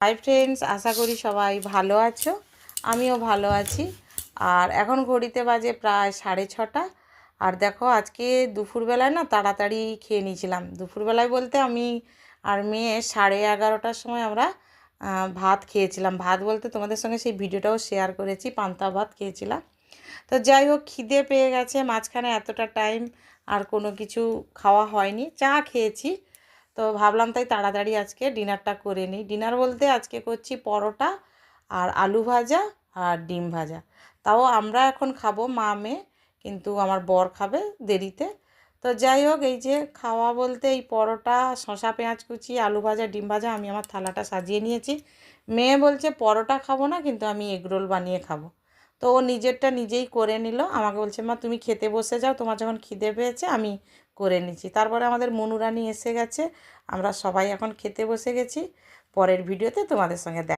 Hi friends, আশা করি সবাই ভালো আছো। আমিও ভালো আছি। আর এখন ঘড়িতে বাজে প্রায় 6:30। আর দেখো আজকে দুপুরবেলায় না তাড়াতাড়ি খেয়ে নিয়েছিলাম। দুপুরবেলায় বলতে আমি আর মেয়ে 11:30টার সময় আমরা ভাত খেয়েছিলাম। ভাত বলতে তোমাদের সঙ্গে সেই ভিডিওটাও শেয়ার করেছি, পান্তা ভাত খেয়েছিলাম। তো যাই হোক, খিদে পেয়ে গেছে, মাঝখানে এতটা টাইম আর কোনো কিছু খাওয়া হয়নি, চা খেয়েছি। তো ভাবলাম তাই তাড়াতাড়ি আজকে ডিনারটা করে নিই। ডিনার বলতে আজকে করছি পরোটা আর আলু ভাজা আর ডিম ভাজা। তাও আমরা এখন খাবো, মা মেয়ে, কিন্তু আমার বর খাবে দেরিতে। তো যাই হোক, এই যে খাওয়া বলতে এই পরোটা, শসা পেঁয়াজ কুচি, আলু ভাজা, ডিম ভাজা, আমি আমার থালাটা সাজিয়ে নিয়েছি। মেয়ে বলছে পরোটা খাবো না, কিন্তু আমি এগরোল বানিয়ে খাবো। তো ও নিজেরটা নিজেই করে নিল। আমাকে বলছে, মা তুমি খেতে বসে যাও, তোমার যখন খিদে পেয়েছে আমি করে নিচ্ছি। তারপরে আমাদের মনুরানি এসে গেছে, আমরা সবাই এখন খেতে বসে গেছি। পরের ভিডিওতে তোমাদের সঙ্গে দেখা।